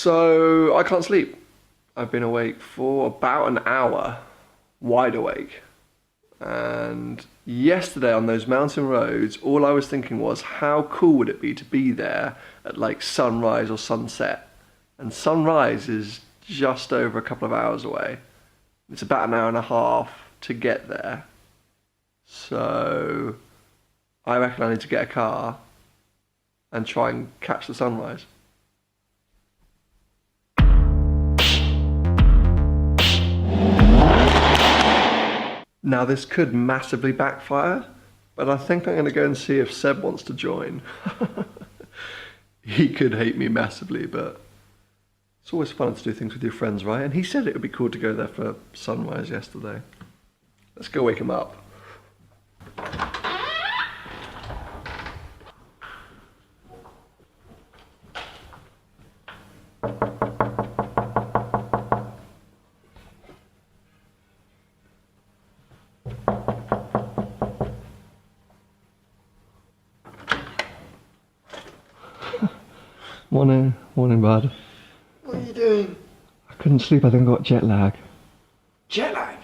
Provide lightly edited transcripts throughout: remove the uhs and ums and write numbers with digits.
So I can't sleep. I've been awake for about an hour, wide awake. And yesterday on those mountain roads, all I was thinking was, how cool would it be to be there at like sunrise or sunset? And sunrise is just over a couple of hours away. It's about an hour and a half to get there. So I reckon I need to get a car and try and catch the sunrise. Now this could massively backfire, but I think I'm going to go and see if Seb wants to join. He could hate me massively, but it's always fun to do things with your friends, right? And he said it would be cool to go there for sunrise yesterday. Let's go wake him up. Morning, bud. What are you doing? I couldn't sleep, I think I got jet lag. Jet lag?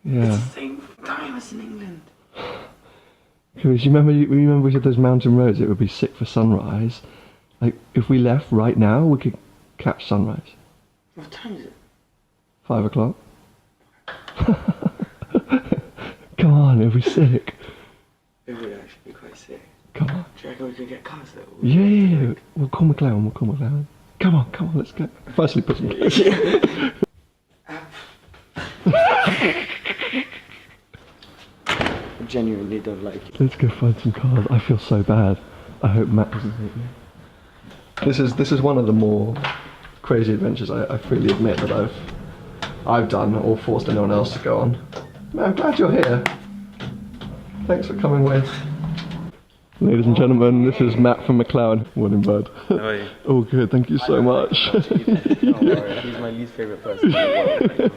Yeah. It's the same time as in England. Because you remember we said those mountain roads, it would be sick for sunrise. Like, if we left right now, we could catch sunrise. What time is it? 5 o'clock. Come on, it'll be sick. It would actually be quite sick. Come on. Do you reckon we could get cars though? Yeah. We'll call McLaren. Come on, let's go. Firstly, put some I genuinely don't like it. Let's go find some cars. I feel so bad. I hope Matt doesn't hate me. This is one of the more crazy adventures I freely admit that I've done or forced anyone else to go on. Man, I'm glad you're here. Thanks for coming with. Ladies and gentlemen, this is Matt from McLaren. Morning, bud. How are you? Oh, good. Thank you so much. Don't worry, he's my least favourite person in the world.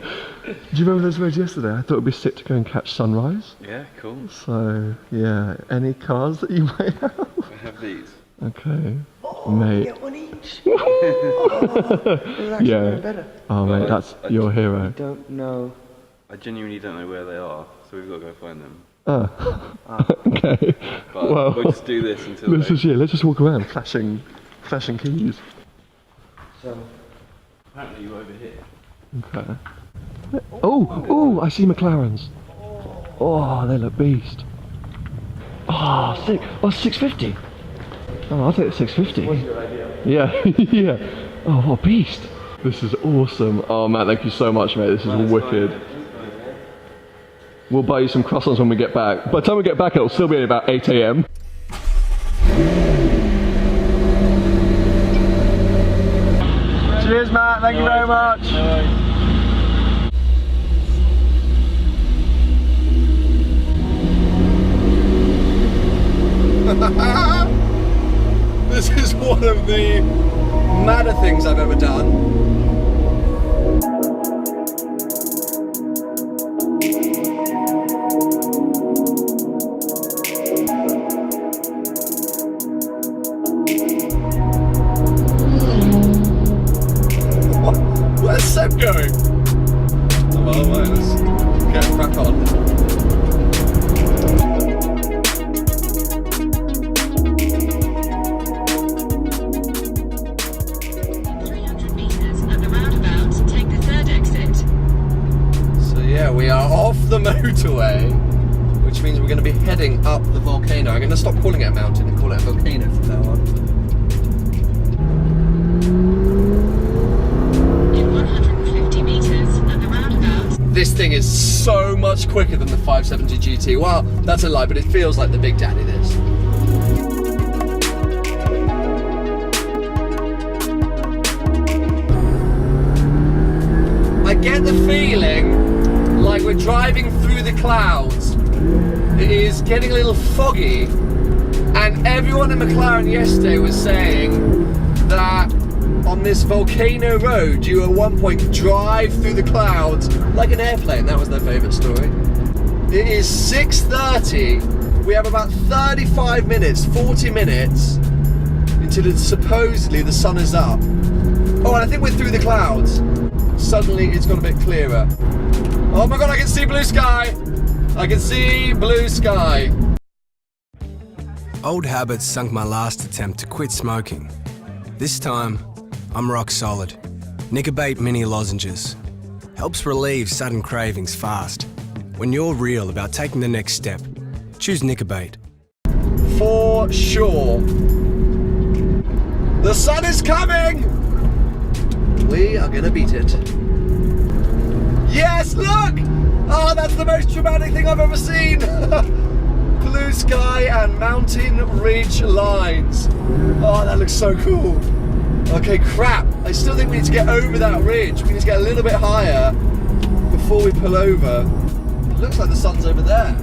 Do you remember those roads yesterday? I thought it'd be sick to go and catch sunrise. Yeah, cool. So, yeah. Any cars that you may have? I have these. Okay. Oh, mate. get one each. It's actually Yeah. better. Oh, mate, that's your hero. Don't know. I genuinely don't know where they are, so we've got to go find them. Oh. Okay. But Well, we'll just do this until let's just walk around flashing keys. So, apparently you're over here. Okay. Oh, I see McLarens. Oh, they look beast. Oh, sick. Oh, 650. Oh, I'll take the 650. what's your idea? Yeah, yeah. Oh, what a beast. This is awesome. Oh, Matt, thank you so much, mate. This is wicked. We'll buy you some croissants when we get back. By the time we get back, it'll still be about 8 AM. Cheers, Matt. Thank you very much. This is one of the madder things I've ever done. Where's Seb going? Well, let's get a crack on. We are off the motorway, which means we're going to be heading up the volcano. I'm going to stop calling it a mountain and call it a volcano from now on. In 150 meters at the roundabout. This thing is so much quicker than the 570 GT. Well, that's a lie, but it feels like the Big Daddy this. I get the feeling like we're driving through the clouds. It is getting a little foggy, and everyone in McLaren yesterday was saying that on this volcano road you at one point drive through the clouds like an airplane. That was their favourite story. It is 6:30. We have about 35 minutes, 40 minutes until it's supposedly the sun is up. Oh, and I think we're through the clouds. Suddenly it's got a bit clearer. Oh my god, I can see blue sky! I can see blue sky. Old habits sunk my last attempt to quit smoking. This time, I'm rock solid. Nicobate mini lozenges. Helps relieve sudden cravings fast. When you're real about taking the next step, choose Nicobate. For sure. The sun is coming! We are gonna beat it. Yes, look! Oh, that's the most dramatic thing I've ever seen! Blue sky and mountain ridge lines. Oh, that looks so cool. Okay, crap. I still think we need to get over that ridge. We need to get a little bit higher before we pull over. It looks like the sun's over there.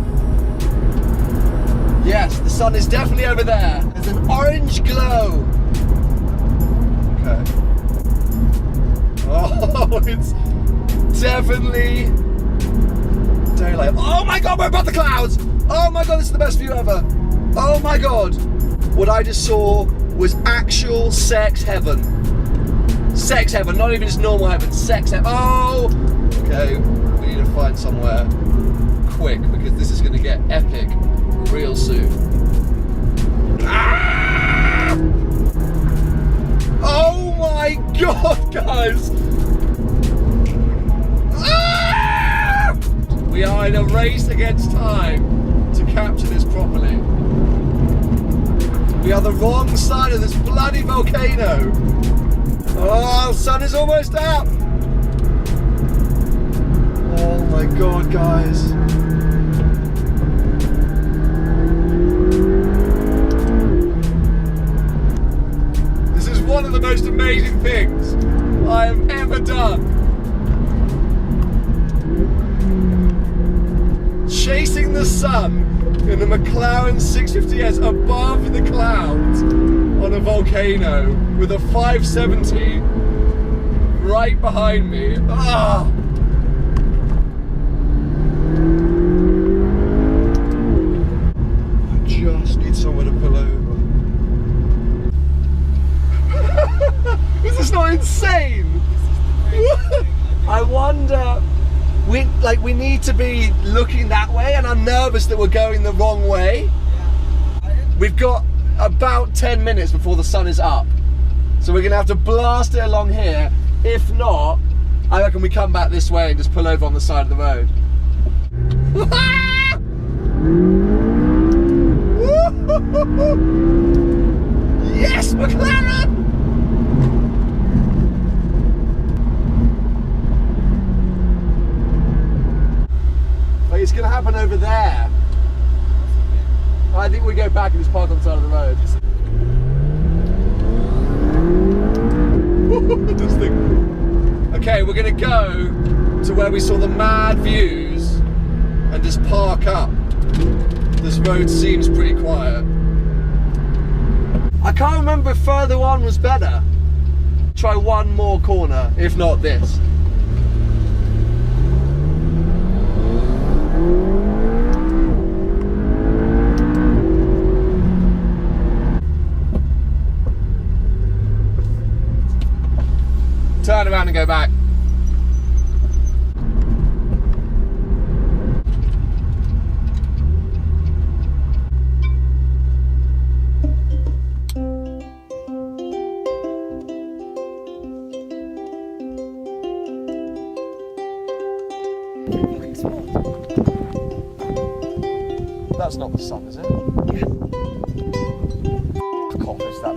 Yes, the sun is definitely over there. There's an orange glow. Okay. Oh, it's definitely daylight. Oh my god, we're above the clouds! Oh my god, this is the best view ever. Oh my god. What I just saw was actual sex heaven. Sex heaven, not even just normal heaven, sex heaven. Oh! Okay, we need to find somewhere quick because this is going to get epic real soon. Ah! Oh my god, guys! Ah! We are in a race against time to capture this properly. We are the wrong side of this bloody volcano. Oh, the sun is almost up. Oh my god, guys. This is one of the most amazing things I have ever done. Chasing the sun in the McLaren 650S above the clouds on a volcano with a 570 right behind me. Ah! I just need somewhere to pull over. Is this not insane? I wonder. We need to be looking that way, and I'm nervous that we're going the wrong way. We've got about 10 minutes before the sun is up, so we're gonna have to blast it along here. If not, I reckon we come back this way and just pull over on the side of the road. Yes, McLaren! It's gonna happen over there. I think we go back and just park on the side of the road. This thing. Okay, we're gonna go to where we saw the mad views and just park up. This road seems pretty quiet. I can't remember if further on was better. Try one more corner, if not this. Turn around and go back. That's not the sun, is it? Yeah. What cough is that?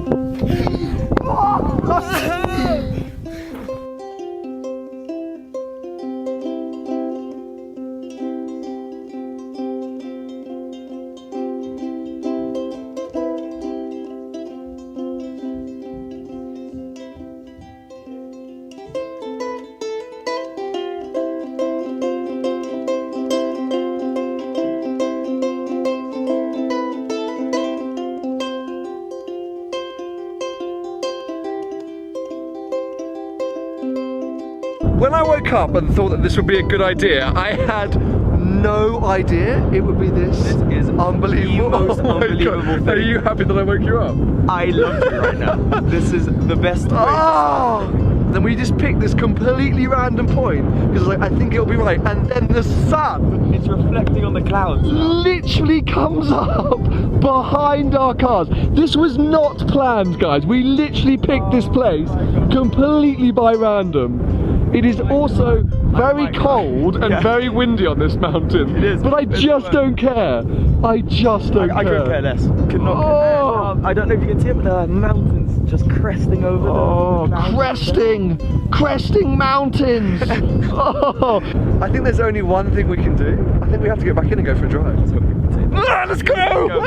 When I woke up and thought that this would be a good idea, I had no idea it would be this. This is unbelievable. the most unbelievable thing. Are you happy that I woke you up? I love you right now. This is the best way. Oh, Then we just picked this completely random point because I think it'll be right. And then the sun, It's reflecting on the clouds. literally comes up behind our cars. This was not planned, guys. We literally picked this place completely by random. It is also very cold and very windy on this mountain. It is. But I just don't care. I just don't care. I couldn't care less. Could not care. I don't know if you can see it, but there are mountains just cresting over Oh, the clouds. cresting mountains. Oh, I think there's only one thing we can do. I think we have to get back in and go for a drive. Let's go!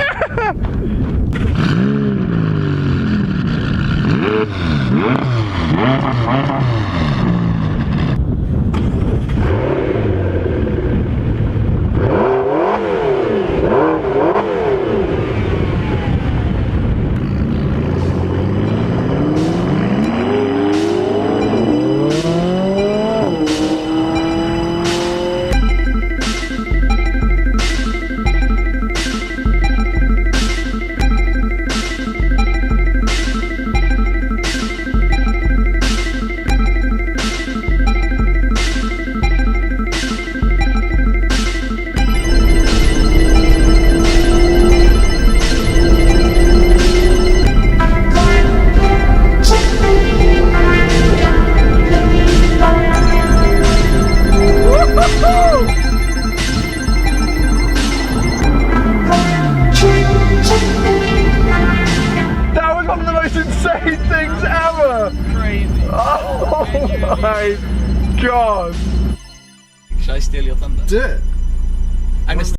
That was one of the most insane things ever! Crazy. Oh my god! Should I steal your thunder? Do it! I'm gonna